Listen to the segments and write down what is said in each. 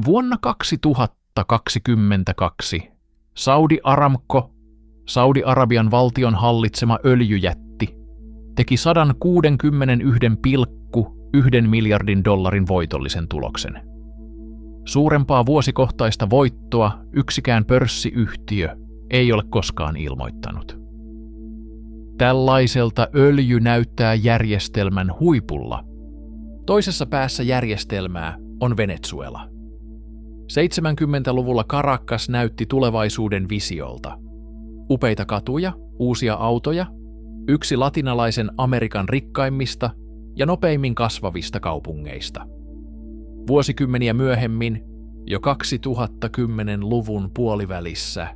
Vuonna 2022 Saudi Aramco, Saudi-Arabian valtion hallitsema öljyjätti, teki 161,1 miljardin dollarin voitollisen tuloksen. Suurempaa vuosikohtaista voittoa yksikään pörssiyhtiö ei ole koskaan ilmoittanut. Tällaiselta öljy näyttää järjestelmän huipulla. Toisessa päässä järjestelmää on Venezuela. 70-luvulla Caracas näytti tulevaisuuden visiolta. Upeita katuja, uusia autoja, yksi latinalaisen Amerikan rikkaimmista ja nopeimmin kasvavista kaupungeista. Vuosikymmeniä myöhemmin, jo 2010-luvun puolivälissä,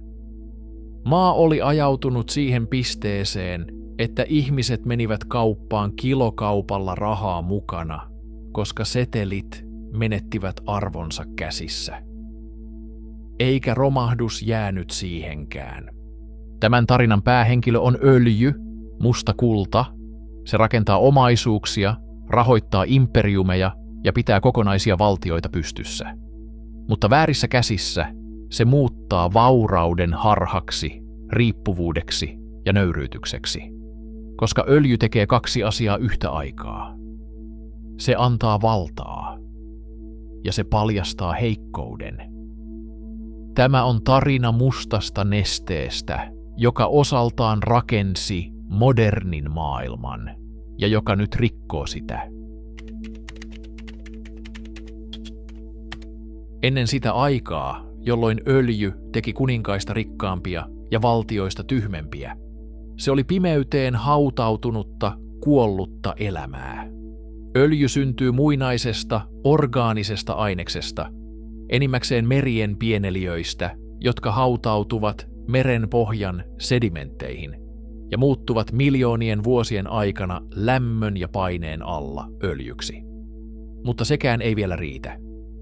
maa oli ajautunut siihen pisteeseen, että ihmiset menivät kauppaan kilokaupalla rahaa mukana, koska setelit menettivät arvonsa käsissä. Eikä romahdus jäänyt siihenkään. Tämän tarinan päähenkilö on öljy, musta kulta. Se rakentaa omaisuuksia, rahoittaa imperiumeja ja pitää kokonaisia valtioita pystyssä. Mutta väärissä käsissä se muuttaa vaurauden harhaksi, riippuvuudeksi ja nöyryytykseksi. Koska öljy tekee kaksi asiaa yhtä aikaa. Se antaa valtaa ja se paljastaa heikkouden. Tämä on tarina mustasta nesteestä, joka osaltaan rakensi modernin maailman ja joka nyt rikkoo sitä. Ennen sitä aikaa, jolloin öljy teki kuninkaista rikkaampia ja valtioista tyhmempiä, se oli pimeyteen hautautunutta, kuollutta elämää. Öljy syntyy muinaisesta, orgaanisesta aineksesta, enimmäkseen merien pieneliöistä, jotka hautautuvat meren pohjan sedimentteihin ja muuttuvat miljoonien vuosien aikana lämmön ja paineen alla öljyksi. Mutta sekään ei vielä riitä.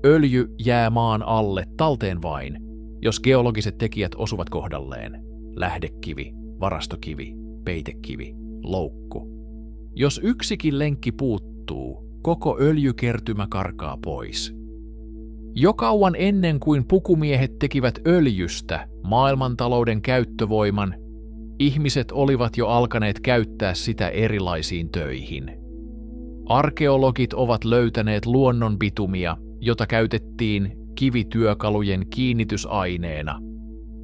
Öljy jää maan alle talteen vain, jos geologiset tekijät osuvat kohdalleen. Lähdekivi, varastokivi, peitekivi, loukku. Jos yksikin lenkki puuttuu, koko öljykertymä karkaa pois. Jo kauan ennen kuin pukumiehet tekivät öljystä maailmantalouden käyttövoiman, ihmiset olivat jo alkaneet käyttää sitä erilaisiin töihin. Arkeologit ovat löytäneet luonnonbitumia, jota käytettiin kivityökalujen kiinnitysaineena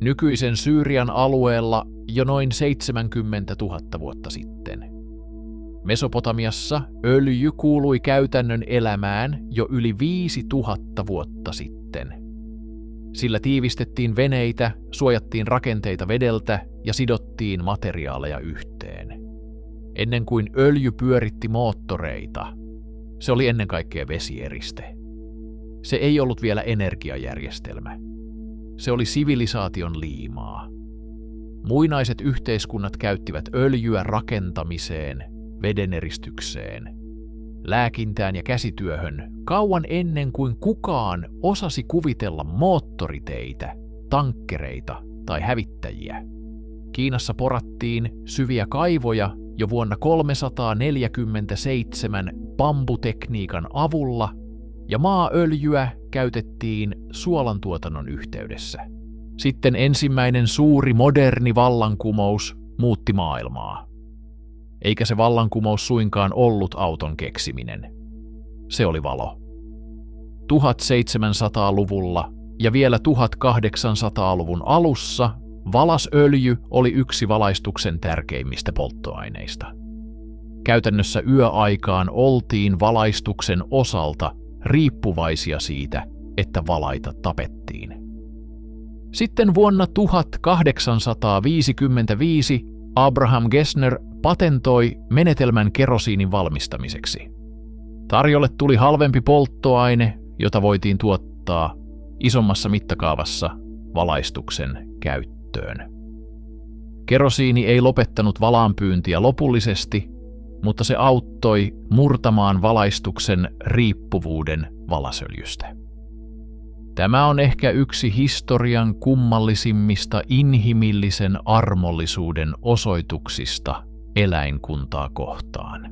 nykyisen Syyrian alueella jo noin 70 000 vuotta sitten. Mesopotamiassa öljy kuului käytännön elämään jo yli 5000 vuotta sitten. Sillä tiivistettiin veneitä, suojattiin rakenteita vedeltä ja sidottiin materiaaleja yhteen. Ennen kuin öljy pyöritti moottoreita, se oli ennen kaikkea vesieriste. Se ei ollut vielä energiajärjestelmä. Se oli sivilisaation liimaa. Muinaiset yhteiskunnat käyttivät öljyä rakentamiseen, vedeneristykseen, lääkintään ja käsityöhön kauan ennen kuin kukaan osasi kuvitella moottoriteitä, tankkereita tai hävittäjiä. Kiinassa porattiin syviä kaivoja jo vuonna 347 bambutekniikan avulla ja maaöljyä käytettiin suolantuotannon yhteydessä. Sitten ensimmäinen suuri moderni vallankumous muutti maailmaa. Eikä se vallankumous suinkaan ollut auton keksiminen. Se oli valo. 1700-luvulla ja vielä 1800-luvun alussa valasöljy oli yksi valaistuksen tärkeimmistä polttoaineista. Käytännössä yöaikaan oltiin valaistuksen osalta riippuvaisia siitä, että valaita tapettiin. Sitten vuonna 1855 Abraham Gessner patentoi menetelmän kerosiinin valmistamiseksi. Tarjolle tuli halvempi polttoaine, jota voitiin tuottaa isommassa mittakaavassa valaistuksen käyttöön. Kerosiini ei lopettanut valaanpyyntiä lopullisesti, mutta se auttoi murtamaan valaistuksen riippuvuuden valasöljystä. Tämä on ehkä yksi historian kummallisimmista inhimillisen armollisuuden osoituksista eläinkuntaa kohtaan.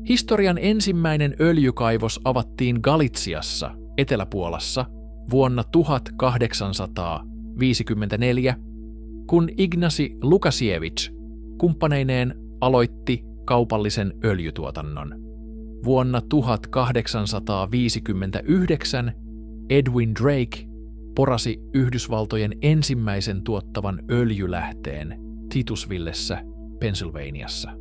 Historian ensimmäinen öljykaivos avattiin Galitsiassa, Etelä-Puolassa, vuonna 1854, kun Ignasi Lukasiewicz kumppaneineen aloitti kaupallisen öljytuotannon. Vuonna 1859 Edwin Drake porasi Yhdysvaltojen ensimmäisen tuottavan öljylähteen Titusvillessä, Pennsylvaniassa.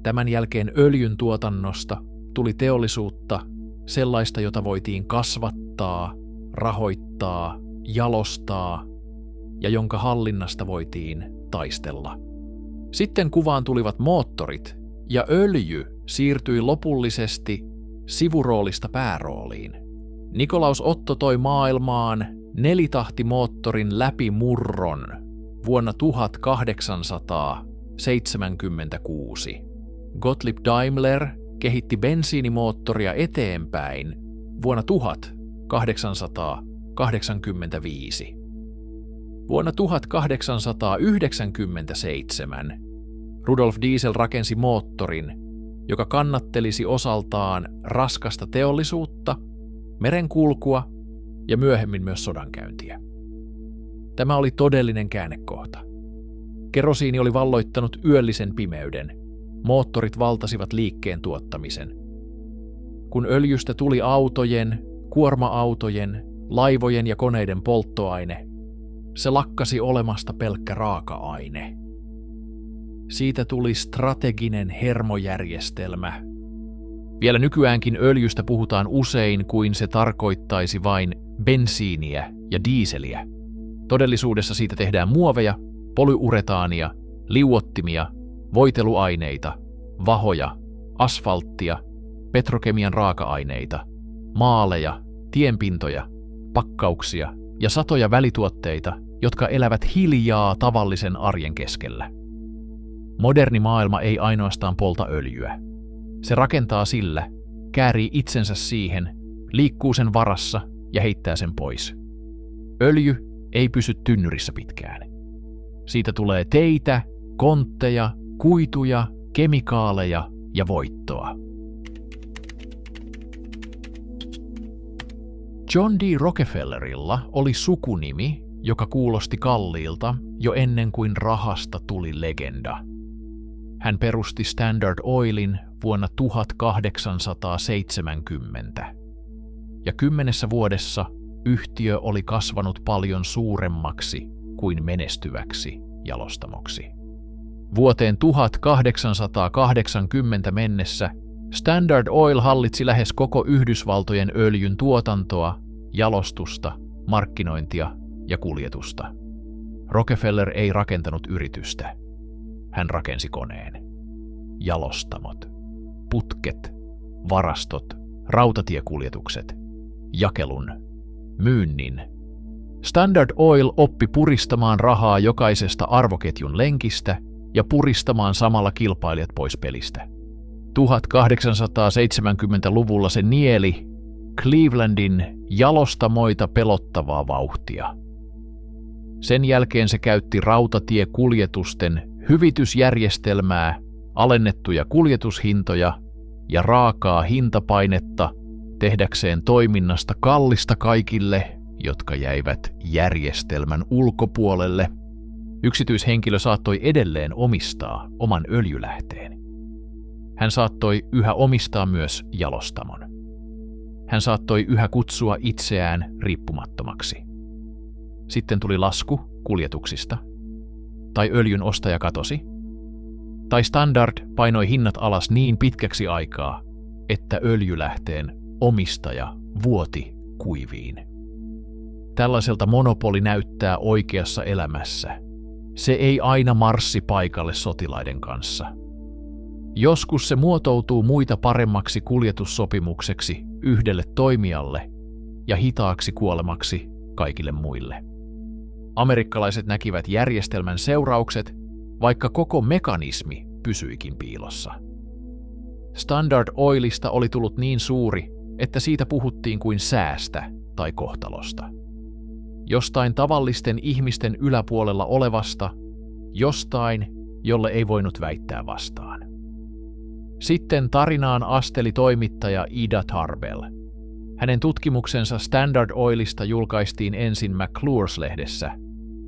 Tämän jälkeen öljyn tuotannosta tuli teollisuutta, sellaista, jota voitiin kasvattaa, rahoittaa, jalostaa ja jonka hallinnasta voitiin taistella. Sitten kuvaan tulivat moottorit ja öljy siirtyi lopullisesti sivuroolista päärooliin. Nikolaus Otto toi maailmaan nelitahtimoottorin läpimurron vuonna 1876. Gottlieb Daimler kehitti bensiinimoottoria eteenpäin vuonna 1885. Vuonna 1897 Rudolf Diesel rakensi moottorin, joka kannattelisi osaltaan raskasta teollisuutta, merenkulkua ja myöhemmin myös sodankäyntiä. Tämä oli todellinen käännekohta. Kerosiini oli valloittanut yöllisen pimeyden. Moottorit valtasivat liikkeen tuottamisen. Kun öljystä tuli autojen, kuorma-autojen, laivojen ja koneiden polttoaine, se lakkasi olemasta pelkkä raaka-aine. Siitä tuli strateginen hermojärjestelmä. Vielä nykyäänkin öljystä puhutaan usein kuin se tarkoittaisi vain bensiiniä ja diiseliä. Todellisuudessa siitä tehdään muoveja, polyuretaania, liuottimia, voiteluaineita, vahoja, asfalttia, petrokemian raaka-aineita, maaleja, tienpintoja, pakkauksia ja satoja välituotteita, jotka elävät hiljaa tavallisen arjen keskellä. Moderni maailma ei ainoastaan polta öljyä. Se rakentaa sillä, käärii itsensä siihen, liikkuu sen varassa ja heittää sen pois. Öljy ei pysy tynnyrissä pitkään. Siitä tulee teitä, kontteja, kuituja, kemikaaleja ja voittoa. John D. Rockefellerilla oli sukunimi, joka kuulosti kalliilta jo ennen kuin rahasta tuli legenda. Hän perusti Standard Oilin vuonna 1870. Ja 10 vuodessa yhtiö oli kasvanut paljon suuremmaksi kuin menestyväksi jalostamoksi. Vuoteen 1880 mennessä Standard Oil hallitsi lähes koko Yhdysvaltojen öljyn tuotantoa, jalostusta, markkinointia ja kuljetusta. Rockefeller ei rakentanut yritystä. Hän rakensi koneen. Jalostamot, putket, varastot, rautatiekuljetukset, jakelun, myynnin. Standard Oil oppi puristamaan rahaa jokaisesta arvoketjun lenkistä ja puristamaan samalla kilpailijat pois pelistä. 1870-luvulla se nieli Clevelandin jalostamoita pelottavaa vauhtia. Sen jälkeen se käytti rautatiekuljetusten hyvitysjärjestelmää, alennettuja kuljetushintoja ja raakaa hintapainetta tehdäkseen toiminnasta kallista kaikille, jotka jäivät järjestelmän ulkopuolelle. Yksityishenkilö saattoi edelleen omistaa oman öljylähteen. Hän saattoi yhä omistaa myös jalostamon. Hän saattoi yhä kutsua itseään riippumattomaksi. Sitten tuli lasku kuljetuksista, tai öljyn ostaja katosi, tai Standard painoi hinnat alas niin pitkäksi aikaa, että öljylähteen omistaja vuoti kuiviin. Tällaiselta monopoli näyttää oikeassa elämässä. Se ei aina marssi paikalle sotilaiden kanssa. Joskus se muotoutuu muita paremmaksi kuljetussopimukseksi yhdelle toimijalle ja hitaaksi kuolemaksi kaikille muille. Amerikkalaiset näkivät järjestelmän seuraukset, vaikka koko mekanismi pysyikin piilossa. Standard Oilista oli tullut niin suuri, että siitä puhuttiin kuin säästä tai kohtalosta. Jostain tavallisten ihmisten yläpuolella olevasta, jostain, jolle ei voinut väittää vastaan. Sitten tarinaan asteli toimittaja Ida Tarbell. Hänen tutkimuksensa Standard Oilista julkaistiin ensin McClure's-lehdessä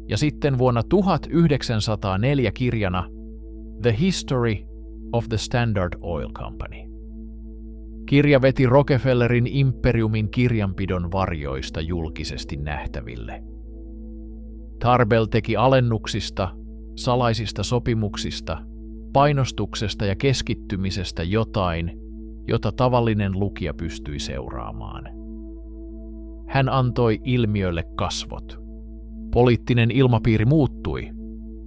ja sitten vuonna 1904 kirjana The History of the Standard Oil Company. Kirja veti Rockefellerin imperiumin kirjanpidon varjoista julkisesti nähtäville. Tarbell teki alennuksista, salaisista sopimuksista, painostuksesta ja keskittymisestä jotain, jota tavallinen lukija pystyi seuraamaan. Hän antoi ilmiölle kasvot. Poliittinen ilmapiiri muuttui.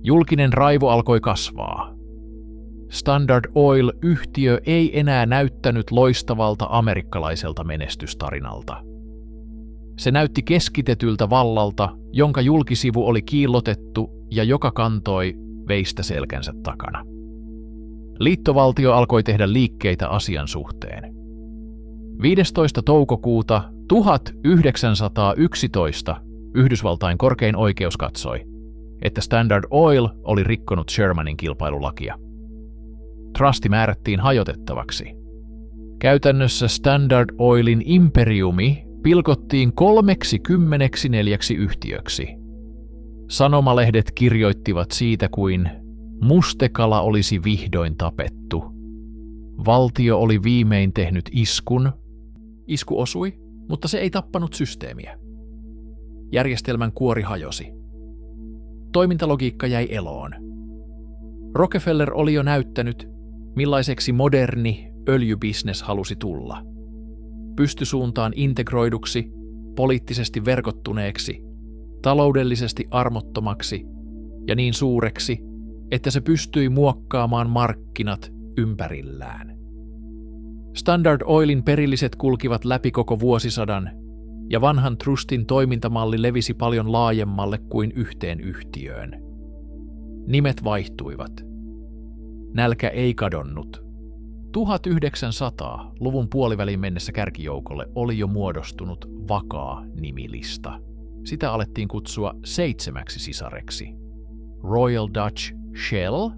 Julkinen raivo alkoi kasvaa. Standard Oil-yhtiö ei enää näyttänyt loistavalta amerikkalaiselta menestystarinalta. Se näytti keskitetyltä vallalta, jonka julkisivu oli kiillotettu ja joka kantoi veistä selkänsä takana. Liittovaltio alkoi tehdä liikkeitä asian suhteen. 15. toukokuuta 1911 Yhdysvaltain korkein oikeus katsoi, että Standard Oil oli rikkonut Shermanin kilpailulakia. Trusti määrättiin hajotettavaksi. Käytännössä Standard Oilin imperiumi pilkottiin 34 yhtiöksi. Sanomalehdet kirjoittivat siitä, kuin mustekala olisi vihdoin tapettu. Valtio oli viimein tehnyt iskun. Isku osui, mutta se ei tappanut systeemiä. Järjestelmän kuori hajosi. Toimintalogiikka jäi eloon. Rockefeller oli jo näyttänyt, millaiseksi moderni öljybisnes halusi tulla. Pystysuuntaan integroiduksi, poliittisesti verkottuneeksi, taloudellisesti armottomaksi ja niin suureksi, että se pystyi muokkaamaan markkinat ympärillään. Standard Oilin perilliset kulkivat läpi koko vuosisadan, ja vanhan trustin toimintamalli levisi paljon laajemmalle kuin yhteen yhtiöön. Nimet vaihtuivat. Nälkä ei kadonnut. 1900-luvun puoliväliin mennessä kärkijoukolle oli jo muodostunut vakaa nimilista. Sitä alettiin kutsua 7 sisareksi. Royal Dutch Shell,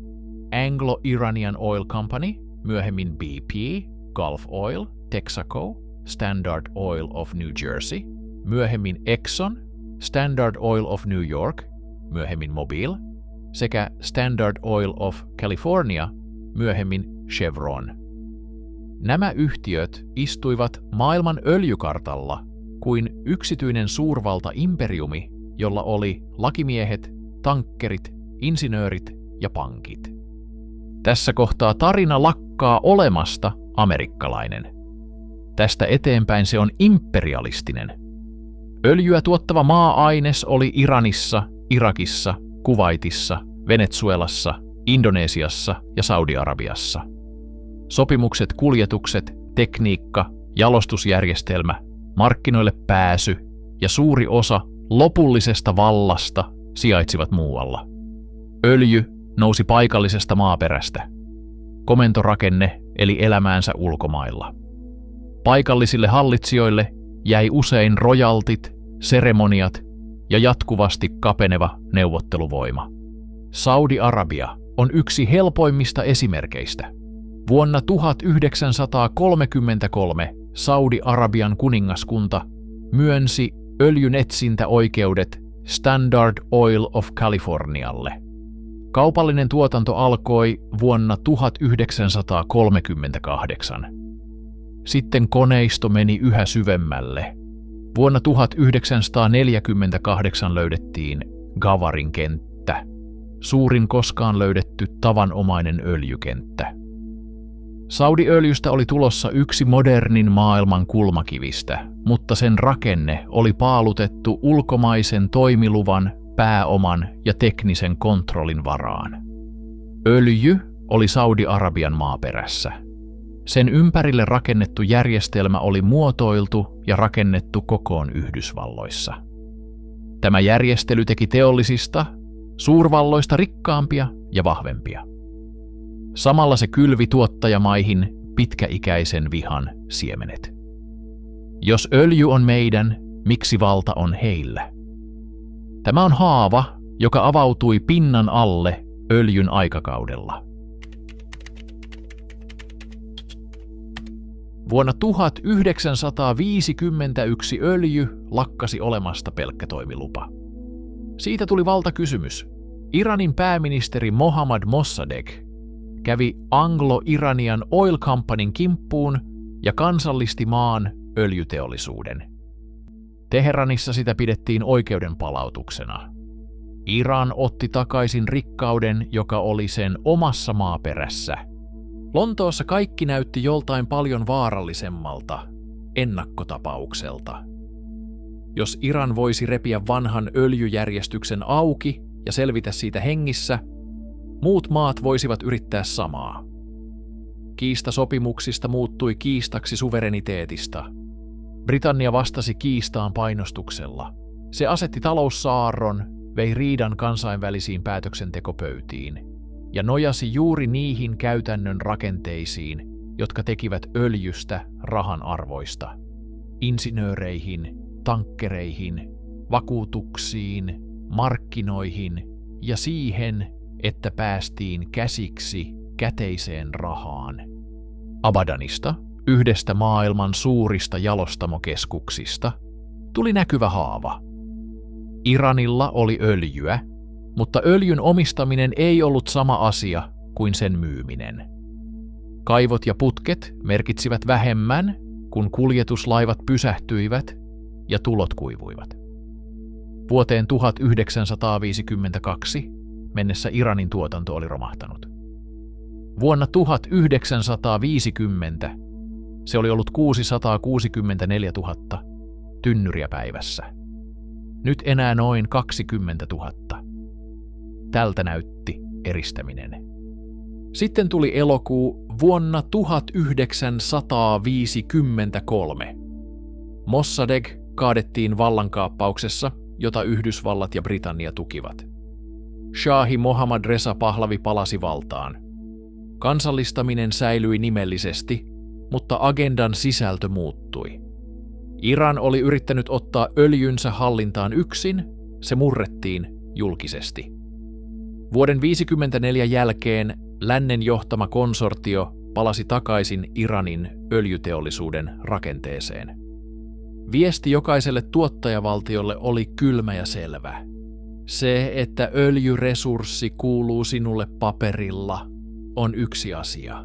Anglo-Iranian Oil Company, myöhemmin BP, Gulf Oil, Texaco, Standard Oil of New Jersey, myöhemmin Exxon, Standard Oil of New York, myöhemmin Mobil, sekä Standard Oil of California, myöhemmin Chevron. Nämä yhtiöt istuivat maailman öljykartalla kuin yksityinen suurvalta-imperiumi, jolla oli lakimiehet, tankkerit, insinöörit ja pankit. Tässä kohtaa tarina lakkaa olemasta amerikkalainen. Tästä eteenpäin se on imperialistinen. Öljyä tuottava maa-aines oli Iranissa, Irakissa, Kuwaitissa, Venezuelassa, Indonesiassa ja Saudi-Arabiassa. Sopimukset, kuljetukset, tekniikka, jalostusjärjestelmä, markkinoille pääsy ja suuri osa lopullisesta vallasta sijaitsivat muualla. Öljy nousi paikallisesta maaperästä. Komentorakenne eli elämäänsä ulkomailla. Paikallisille hallitsijoille jäi usein rojaltit, seremoniat ja jatkuvasti kapeneva neuvotteluvoima. Saudi-Arabia on yksi helpoimmista esimerkeistä. Vuonna 1933 Saudi-Arabian kuningaskunta myönsi öljynetsintäoikeudet Standard Oil of Californialle. Kaupallinen tuotanto alkoi vuonna 1938. Sitten koneisto meni yhä syvemmälle. Vuonna 1948 löydettiin Gavarin kenttä, suurin koskaan löydetty tavanomainen öljykenttä. Saudi-öljystä oli tulossa yksi modernin maailman kulmakivistä, mutta sen rakenne oli paalutettu ulkomaisen toimiluvan, pääoman ja teknisen kontrollin varaan. Öljy oli Saudi-Arabian maaperässä. Sen ympärille rakennettu järjestelmä oli muotoiltu ja rakennettu kokoon Yhdysvalloissa. Tämä järjestely teki teollisista, suurvalloista rikkaampia ja vahvempia. Samalla se kylvi tuottajamaihin pitkäikäisen vihan siemenet. Jos öljy on meidän, miksi valta on heillä? Tämä on haava, joka avautui pinnan alle öljyn aikakaudella. Vuonna 1951 öljy lakkasi olemasta pelkkä toimilupa. Siitä tuli valtakysymys. Iranin pääministeri Mohammad Mossadegh kävi Anglo-Iranian Oil Companyn kimppuun ja kansallisti maan öljyteollisuuden. Teheranissa sitä pidettiin oikeuden palautuksena. Iran otti takaisin rikkauden, joka oli sen omassa maaperässä. Lontoossa kaikki näytti joltain paljon vaarallisemmalta, ennakkotapaukselta. Jos Iran voisi repiä vanhan öljyjärjestyksen auki ja selvitä siitä hengissä, muut maat voisivat yrittää samaa. Kiista sopimuksista muuttui kiistaksi suvereniteetista. Britannia vastasi kiistaan painostuksella. Se asetti taloussaarron, vei riidan kansainvälisiin päätöksentekopöytiin ja nojasi juuri niihin käytännön rakenteisiin, jotka tekivät öljystä rahan arvoista. Insinööreihin, tankkereihin, vakuutuksiin, markkinoihin ja siihen, että päästiin käsiksi käteiseen rahaan. Abadanista, yhdestä maailman suurista jalostamokeskuksista, tuli näkyvä haava. Iranilla oli öljyä, mutta öljyn omistaminen ei ollut sama asia kuin sen myyminen. Kaivot ja putket merkitsivät vähemmän, kun kuljetuslaivat pysähtyivät ja tulot kuivuivat. Vuoteen 1952 mennessä Iranin tuotanto oli romahtanut. Vuonna 1950 se oli ollut 664 000 tynnyriä päivässä. Nyt enää noin 20 000. Tältä näytti eristäminen. Sitten tuli elokuu vuonna 1953. Mossadegh kaadettiin vallankaappauksessa, jota Yhdysvallat ja Britannia tukivat. Shahi Mohammad Reza Pahlavi palasi valtaan. Kansallistaminen säilyi nimellisesti, mutta agendan sisältö muuttui. Iran oli yrittänyt ottaa öljynsä hallintaan yksin, se murrettiin julkisesti. Vuoden 1954 jälkeen lännen johtama konsortio palasi takaisin Iranin öljyteollisuuden rakenteeseen. Viesti jokaiselle tuottajavaltiolle oli kylmä ja selvä. Se, että öljyresurssi kuuluu sinulle paperilla, on yksi asia.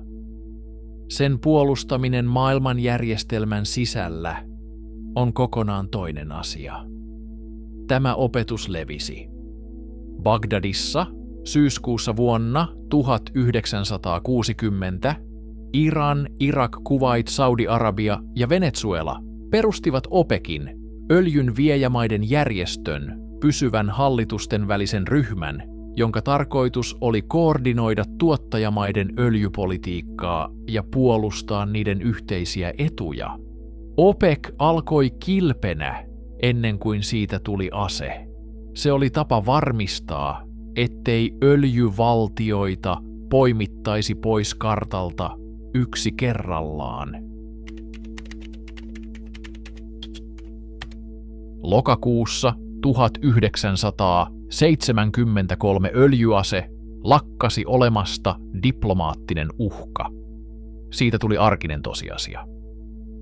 Sen puolustaminen maailmanjärjestelmän sisällä on kokonaan toinen asia. Tämä opetus levisi. Bagdadissa syyskuussa vuonna 1960 Iran, Irak, Kuwait, Saudi-Arabia ja Venezuela perustivat OPECin, öljyn viejämaiden järjestön, pysyvän hallitusten välisen ryhmän, jonka tarkoitus oli koordinoida tuottajamaiden öljypolitiikkaa ja puolustaa niiden yhteisiä etuja. OPEC alkoi kilpenä ennen kuin siitä tuli ase. Se oli tapa varmistaa, ettei öljyvaltioita poimittaisi pois kartalta yksi kerrallaan. Lokakuussa 1973 öljyase lakkasi olemasta diplomaattinen uhka. Siitä tuli arkinen tosiasia.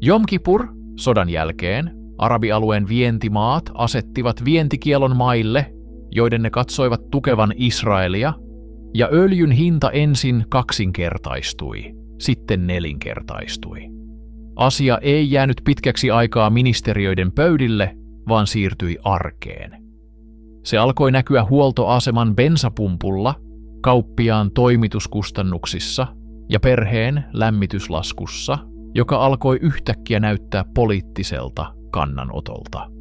Jom Kippur, sodan jälkeen, arabialueen vientimaat asettivat vientikielon maille, joiden ne katsoivat tukevan Israelia, ja öljyn hinta ensin kaksinkertaistui, sitten nelinkertaistui. Asia ei jäänyt pitkäksi aikaa ministeriöiden pöydille, vaan siirtyi arkeen. Se alkoi näkyä huoltoaseman bensapumpulla, kauppiaan toimituskustannuksissa ja perheen lämmityslaskussa, joka alkoi yhtäkkiä näyttää poliittiselta kannanotolta.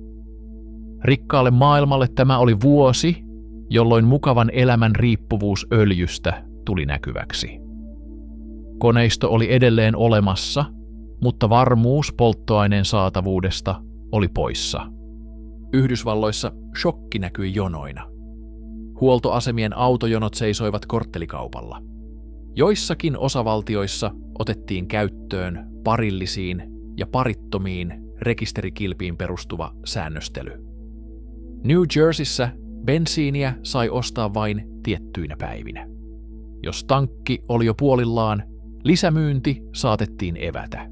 Rikkaalle maailmalle tämä oli vuosi, jolloin mukavan elämän riippuvuus öljystä tuli näkyväksi. Koneisto oli edelleen olemassa, mutta varmuus polttoaineen saatavuudesta oli poissa. Yhdysvalloissa shokki näkyi jonoina. Huoltoasemien autojonot seisoivat korttelikaupalla. Joissakin osavaltioissa otettiin käyttöön parillisiin ja parittomiin rekisterikilpiin perustuva säännöstely. New Jerseyssä bensiiniä sai ostaa vain tiettyinä päivinä. Jos tankki oli jo puolillaan, lisämyynti saatettiin evätä.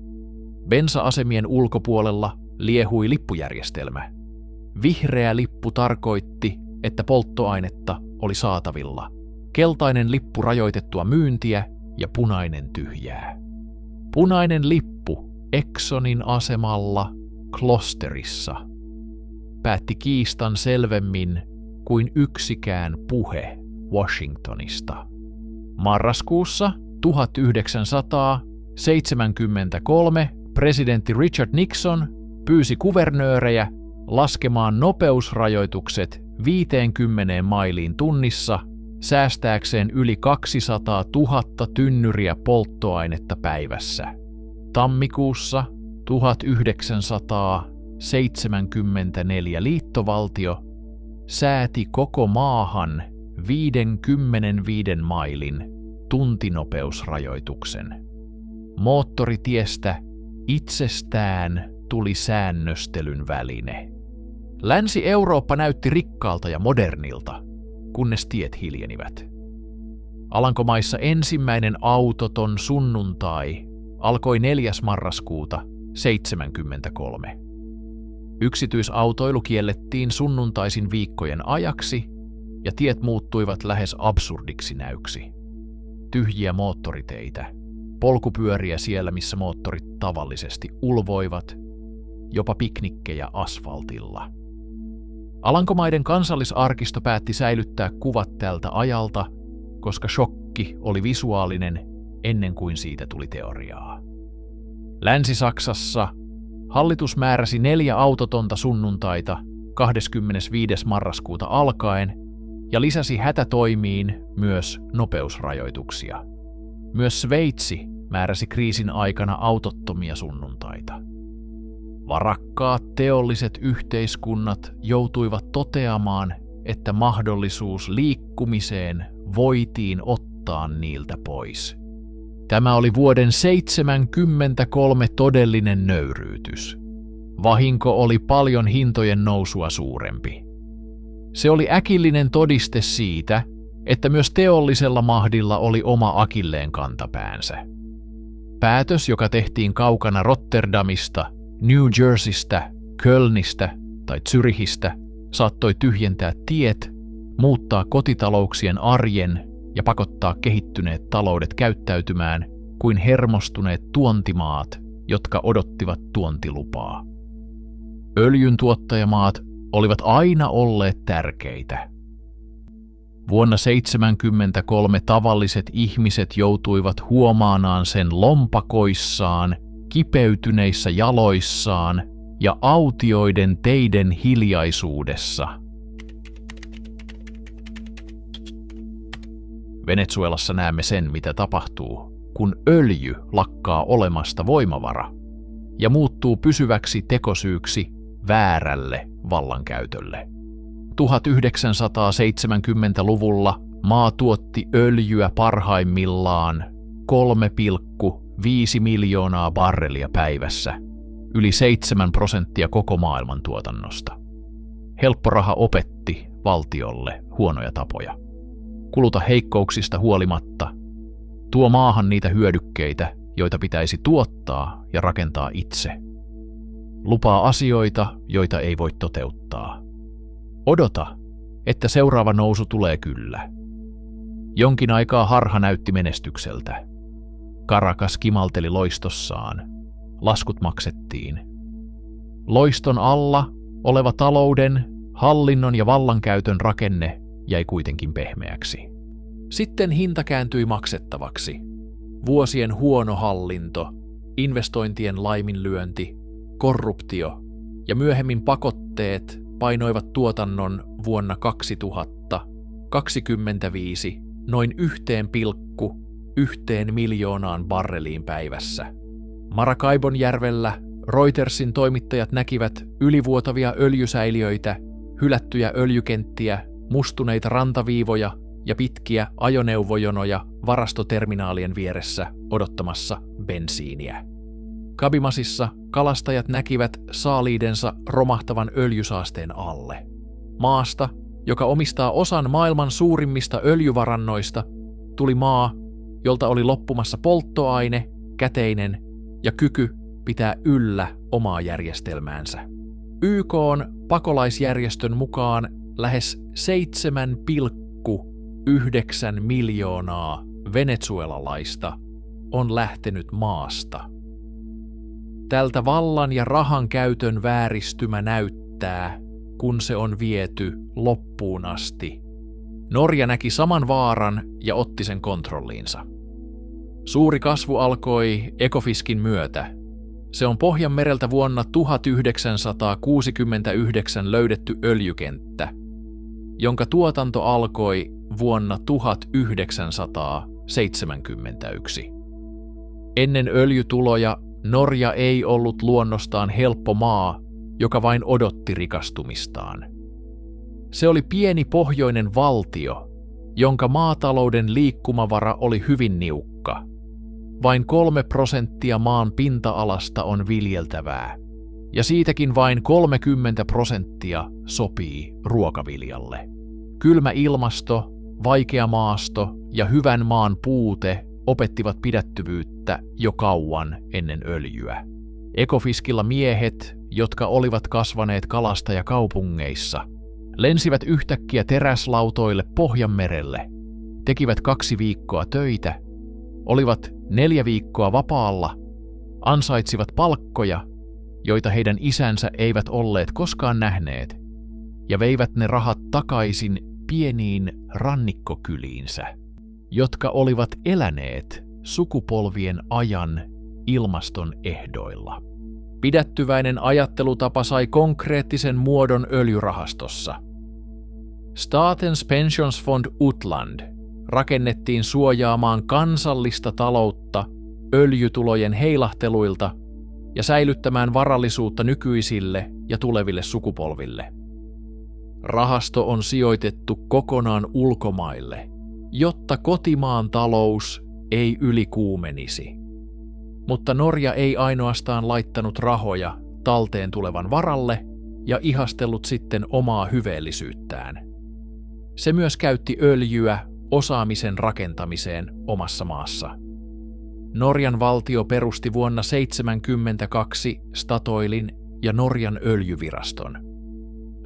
Bensa-asemien ulkopuolella liehui lippujärjestelmä. Vihreä lippu tarkoitti, että polttoainetta oli saatavilla. Keltainen lippu rajoitettua myyntiä ja punainen tyhjää. Punainen lippu Exxonin asemalla Gloucesterissa päätti kiistan selvemmin kuin yksikään puhe Washingtonista. Marraskuussa 1973 presidentti Richard Nixon pyysi kuvernöörejä laskemaan nopeusrajoitukset 50 mailiin tunnissa säästääkseen yli 200 000 tynnyriä polttoainetta päivässä. Tammikuussa 1974 liittovaltio sääti koko maahan 55 mailin tuntinopeusrajoituksen. Moottoritiestä itsestään tuli säännöstelyn väline. Länsi-Eurooppa näytti rikkaalta ja modernilta, kunnes tiet hiljenivät. Alankomaissa ensimmäinen autoton sunnuntai alkoi 4. marraskuuta 1973. Yksityisautoilu kiellettiin sunnuntaisin viikkojen ajaksi ja tiet muuttuivat lähes absurdiksi näyksi. Tyhjiä moottoriteitä, polkupyöriä siellä, missä moottorit tavallisesti ulvoivat, jopa piknikkejä asfaltilla. Alankomaiden kansallisarkisto päätti säilyttää kuvat tältä ajalta, koska shokki oli visuaalinen ennen kuin siitä tuli teoriaa. Länsi-Saksassa hallitus määräsi 4 autotonta sunnuntaita 25. marraskuuta alkaen ja lisäsi hätätoimiin myös nopeusrajoituksia. Myös Sveitsi määräsi kriisin aikana autottomia sunnuntaita. Varakkaat teolliset yhteiskunnat joutuivat toteamaan, että mahdollisuus liikkumiseen voitiin ottaa niiltä pois. Tämä oli vuoden 1973 todellinen nöyryytys. Vahinko oli paljon hintojen nousua suurempi. Se oli äkillinen todiste siitä, että myös teollisella mahdilla oli oma akilleen kantapäänsä. Päätös, joka tehtiin kaukana Rotterdamista, New Jerseystä, Kölnistä tai Zürichistä, saattoi tyhjentää tiet, muuttaa kotitalouksien arjen ja pakottaa kehittyneet taloudet käyttäytymään kuin hermostuneet tuontimaat, jotka odottivat tuontilupaa. Öljyntuottajamaat olivat aina olleet tärkeitä. Vuonna 1973 tavalliset ihmiset joutuivat huomaamaan sen lompakoissaan, kipeytyneissä jaloissaan ja autioiden teiden hiljaisuudessa. Venezuelassa näemme sen, mitä tapahtuu, kun öljy lakkaa olemasta voimavara ja muuttuu pysyväksi tekosyyksi väärälle vallankäytölle. 1970-luvulla maa tuotti öljyä parhaimmillaan 3,5 miljoonaa barrelia päivässä, yli 7% koko maailman tuotannosta. Helppo raha opetti valtiolle huonoja tapoja. Kuluta heikkouksista huolimatta. Tuo maahan niitä hyödykkeitä, joita pitäisi tuottaa ja rakentaa itse. Lupaa asioita, joita ei voi toteuttaa. Odota, että seuraava nousu tulee kyllä. Jonkin aikaa harha näytti menestykseltä. Caracas kimalteli loistossaan. Laskut maksettiin. Loiston alla oleva talouden, hallinnon ja vallankäytön rakenne jäi kuitenkin pehmeäksi. Sitten hinta kääntyi maksettavaksi. Vuosien huono hallinto, investointien laiminlyönti, korruptio ja myöhemmin pakotteet painoivat tuotannon vuonna 2025 noin 1,1 miljoonaan barreliin päivässä. Maracaibonjärvellä Reutersin toimittajat näkivät ylivuotavia öljysäiliöitä, hylättyjä öljykenttiä, mustuneita rantaviivoja ja pitkiä ajoneuvojonoja varastoterminaalien vieressä odottamassa bensiiniä. Cabimasissa kalastajat näkivät saaliidensa romahtavan öljysaasteen alle. Maasta, joka omistaa osan maailman suurimmista öljyvarannoista, tuli maa, jolta oli loppumassa polttoaine, käteinen ja kyky pitää yllä omaa järjestelmäänsä. YK:n pakolaisjärjestön mukaan lähes 7,9 miljoonaa venezuelalaista on lähtenyt maasta. Tältä vallan ja rahan käytön vääristymä näyttää, kun se on viety loppuun asti. Norja näki saman vaaran ja otti sen kontrolliinsa. Suuri kasvu alkoi Ekofiskin myötä. Se on Pohjanmereltä vuonna 1969 löydetty öljykenttä, jonka tuotanto alkoi vuonna 1971. Ennen öljytuloja Norja ei ollut luonnostaan helppo maa, joka vain odotti rikastumistaan. Se oli pieni pohjoinen valtio, jonka maatalouden liikkumavara oli hyvin niukka. Vain 3% maan pinta-alasta on viljeltävää, ja siitäkin vain 30% sopii ruokaviljalle. Kylmä ilmasto, vaikea maasto ja hyvän maan puute opettivat pidättyvyyttä jo kauan ennen öljyä. Ekofiskilla miehet, jotka olivat kasvaneet kalastajakaupungeissa, lensivät yhtäkkiä teräslautoille Pohjanmerelle, tekivät 2 viikkoa töitä, olivat 4 viikkoa vapaalla, ansaitsivat palkkoja, joita heidän isänsä eivät olleet koskaan nähneet, ja veivät ne rahat takaisin pieniin rannikkokyliinsä, jotka olivat eläneet sukupolvien ajan ilmaston ehdoilla. Pidättyväinen ajattelutapa sai konkreettisen muodon öljyrahastossa. Statens pensionsfond Utland rakennettiin suojaamaan kansallista taloutta öljytulojen heilahteluilta ja säilyttämään varallisuutta nykyisille ja tuleville sukupolville. Rahasto on sijoitettu kokonaan ulkomaille, jotta kotimaan talous ei ylikuumenisi. Mutta Norja ei ainoastaan laittanut rahoja talteen tulevan varalle ja ihastellut sitten omaa hyveellisyyttään. Se myös käytti öljyä osaamisen rakentamiseen omassa maassa. Norjan valtio perusti vuonna 1972 Statoilin ja Norjan öljyviraston.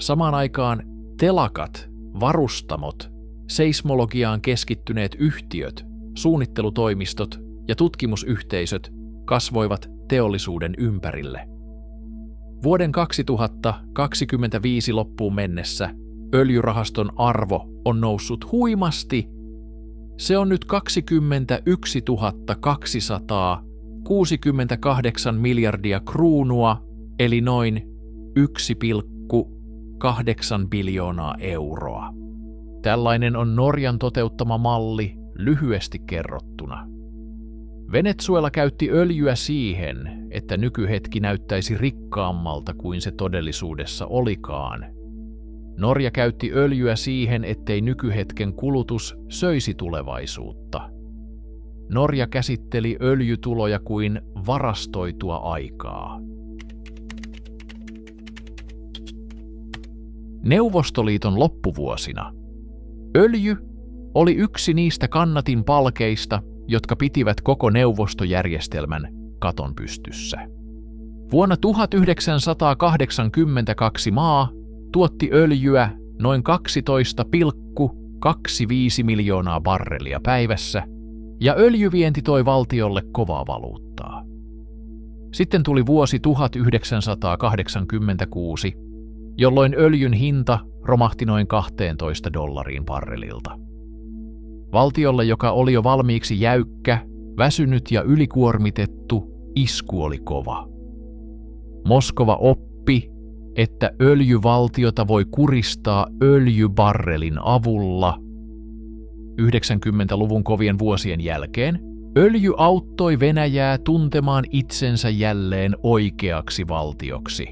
Samaan aikaan telakat, varustamot, seismologiaan keskittyneet yhtiöt, suunnittelutoimistot ja tutkimusyhteisöt kasvoivat teollisuuden ympärille. Vuoden 2025 loppuun mennessä öljyrahaston arvo on noussut huimasti. Se on nyt 21 268 miljardia kruunua, eli noin 1,8 biljoonaa euroa. Tällainen on Norjan toteuttama malli lyhyesti kerrottuna. Venezuela käytti öljyä siihen, että nykyhetki näyttäisi rikkaammalta kuin se todellisuudessa olikaan. Norja käytti öljyä siihen, ettei nykyhetken kulutus söisi tulevaisuutta. Norja käsitteli öljytuloja kuin varastoitua aikaa. Neuvostoliiton loppuvuosina öljy oli yksi niistä kannatinpalkeista, jotka pitivät koko neuvostojärjestelmän katon pystyssä. Vuonna 1982 maa tuotti öljyä noin 12,25 miljoonaa barrelia päivässä, ja öljyvienti toi valtiolle kovaa valuuttaa. Sitten tuli vuosi 1986, jolloin öljyn hinta romahti noin $12 barrelilta. Valtiolle, joka oli jo valmiiksi jäykkä, väsynyt ja ylikuormitettu, isku oli kova. Moskova oppi, että öljyvaltiota voi kuristaa öljybarrelin avulla. 90-luvun kovien vuosien jälkeen öljy auttoi Venäjää tuntemaan itsensä jälleen oikeaksi valtioksi.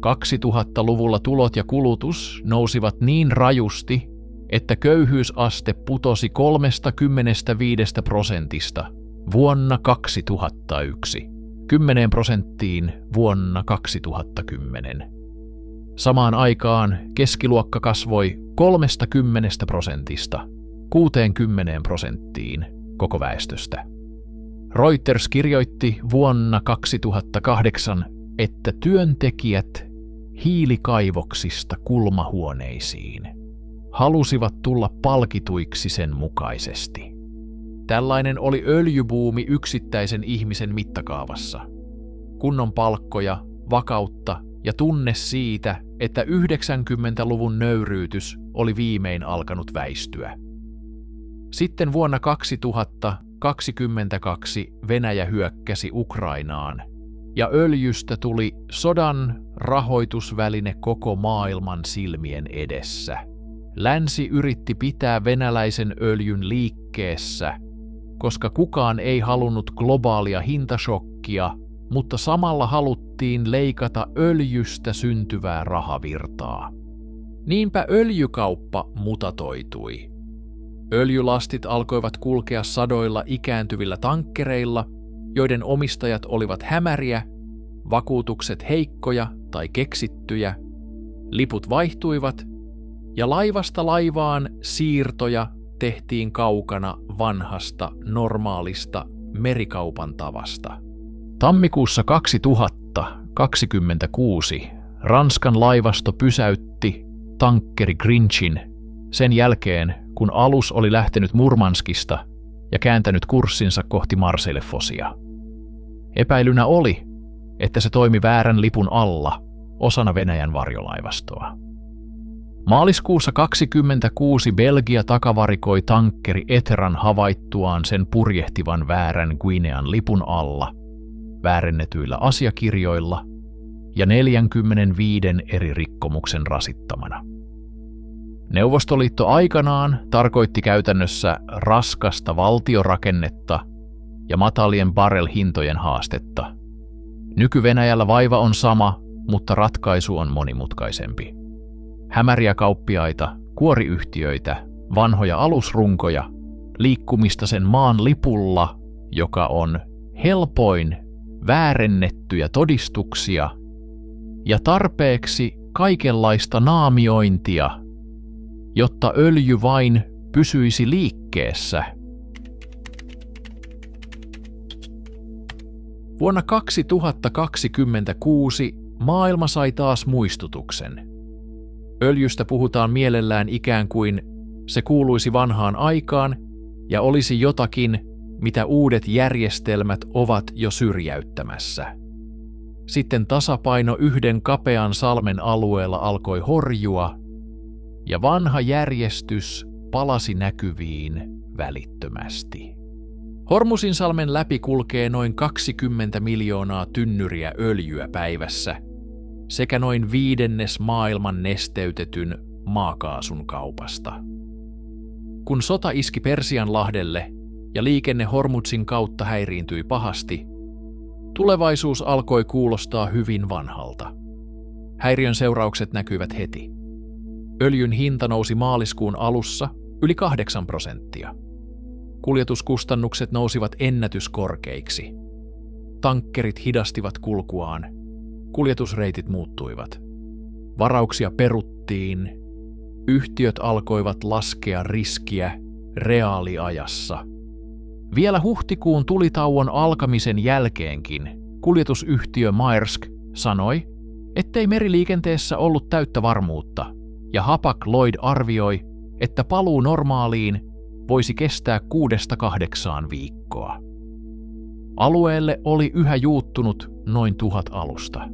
2000-luvulla tulot ja kulutus nousivat niin rajusti, että köyhyysaste putosi 35% vuonna 2001 10% vuonna 2010. Samaan aikaan keskiluokka kasvoi 30% 60% koko väestöstä. Reuters kirjoitti vuonna 2008, että työntekijät hiilikaivoksista kulmahuoneisiin halusivat tulla palkituiksi sen mukaisesti. Tällainen oli öljybuumi yksittäisen ihmisen mittakaavassa. Kunnon palkkoja, vakautta ja tunne siitä, että 90-luvun nöyryytys oli viimein alkanut väistyä. Sitten vuonna 2022 Venäjä hyökkäsi Ukrainaan, ja öljystä tuli sodan rahoitusväline koko maailman silmien edessä. Länsi yritti pitää venäläisen öljyn liikkeessä, koska kukaan ei halunnut globaalia hintashokkia, mutta samalla haluttiin leikata öljystä syntyvää rahavirtaa. Niinpä öljykauppa mutatoitui. Öljylastit alkoivat kulkea sadoilla ikääntyvillä tankkereilla, joiden omistajat olivat hämäriä, vakuutukset heikkoja tai keksittyjä, liput vaihtuivat ja laivasta laivaan siirtoja tehtiin kaukana vanhasta normaalista merikaupan tavasta. Tammikuussa 2026 Ranskan laivasto pysäytti tankkeri Grinchin sen jälkeen, kun alus oli lähtenyt Murmanskista ja kääntänyt kurssinsa kohti Marseille-Fosia. Epäilynä oli, että se toimi väärän lipun alla osana Venäjän varjolaivastoa. Maaliskuussa 2026 Belgia takavarikoi tankkeri Eteran havaittuaan sen purjehtivan väärän Guinean lipun alla, väärennetyillä asiakirjoilla ja 45 eri rikkomuksen rasittamana. Neuvostoliitto aikanaan tarkoitti käytännössä raskasta valtiorakennetta ja matalien barrel-hintojen haastetta. Nyky-Venäjällä vaiva on sama, mutta ratkaisu on monimutkaisempi. Hämäriä kauppiaita, kuoriyhtiöitä, vanhoja alusrunkoja, liikkumista sen maan lipulla, joka on helpoin, väärennettyjä todistuksia ja tarpeeksi kaikenlaista naamiointia, jotta öljy vain pysyisi liikkeessä. Vuonna 2026 maailma sai taas muistutuksen. Öljystä puhutaan mielellään ikään kuin se kuuluisi vanhaan aikaan ja olisi jotakin, mitä uudet järjestelmät ovat jo syrjäyttämässä. Sitten tasapaino yhden kapean salmen alueella alkoi horjua, ja vanha järjestys palasi näkyviin välittömästi. Hormusinsalmen läpi kulkee noin 20 miljoonaa tynnyriä öljyä päivässä sekä noin 1/5 maailman nesteytetyn maakaasun kaupasta. Kun sota iski Persianlahdelle ja liikenne Hormuzin kautta häiriintyi pahasti, tulevaisuus alkoi kuulostaa hyvin vanhalta. Häiriön seuraukset näkyivät heti. Öljyn hinta nousi maaliskuun alussa yli 8%. Kuljetuskustannukset nousivat ennätyskorkeiksi. Tankkerit hidastivat kulkuaan. Kuljetusreitit muuttuivat. Varauksia peruttiin. Yhtiöt alkoivat laskea riskiä reaaliajassa. Vielä huhtikuun tulitauon alkamisen jälkeenkin kuljetusyhtiö Maersk sanoi, ettei meriliikenteessä ollut täyttä varmuutta, ja Hapag-Lloyd arvioi, että paluu normaaliin voisi kestää 6-8 viikkoa. Alueelle oli yhä juuttunut noin 1000 alusta.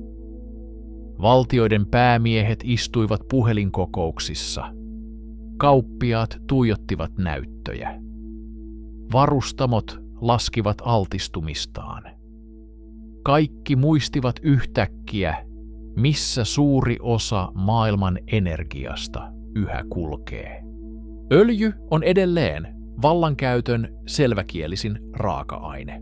Valtioiden päämiehet istuivat puhelinkokouksissa. Kauppiaat tuijottivat näyttöjä. Varustamot laskivat altistumistaan. Kaikki muistivat yhtäkkiä, missä suuri osa maailman energiasta yhä kulkee. Öljy on edelleen vallankäytön selväkielisin raaka-aine.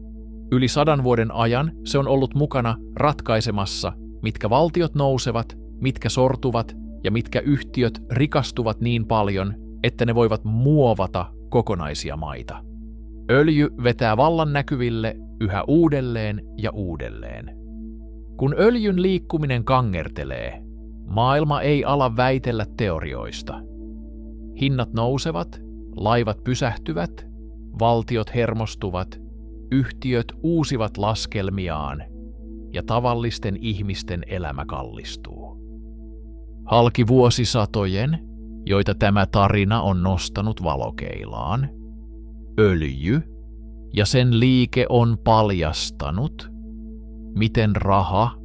Yli 100 vuoden ajan se on ollut mukana ratkaisemassa, mitkä valtiot nousevat, mitkä sortuvat ja mitkä yhtiöt rikastuvat niin paljon, että ne voivat muovata kokonaisia maita. Öljy vetää vallan näkyville yhä uudelleen ja uudelleen. Kun öljyn liikkuminen kangertelee, maailma ei ala väitellä teorioista. Hinnat nousevat, laivat pysähtyvät, valtiot hermostuvat, yhtiöt uusivat laskelmiaan ja tavallisten ihmisten elämä kallistuu. Halki vuosisatojen, joita tämä tarina on nostanut valokeilaan, öljy ja sen liike on paljastanut, miten raha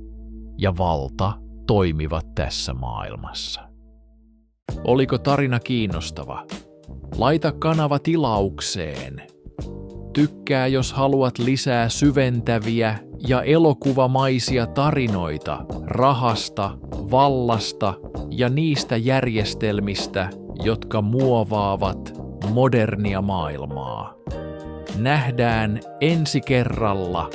ja valta toimivat tässä maailmassa. Oliko tarina kiinnostava? Laita kanava tilaukseen. Tykkää, jos haluat lisää syventäviä ja elokuvamaisia tarinoita rahasta, vallasta ja niistä järjestelmistä, jotka muovaavat modernia maailmaa. Nähdään ensi kerralla.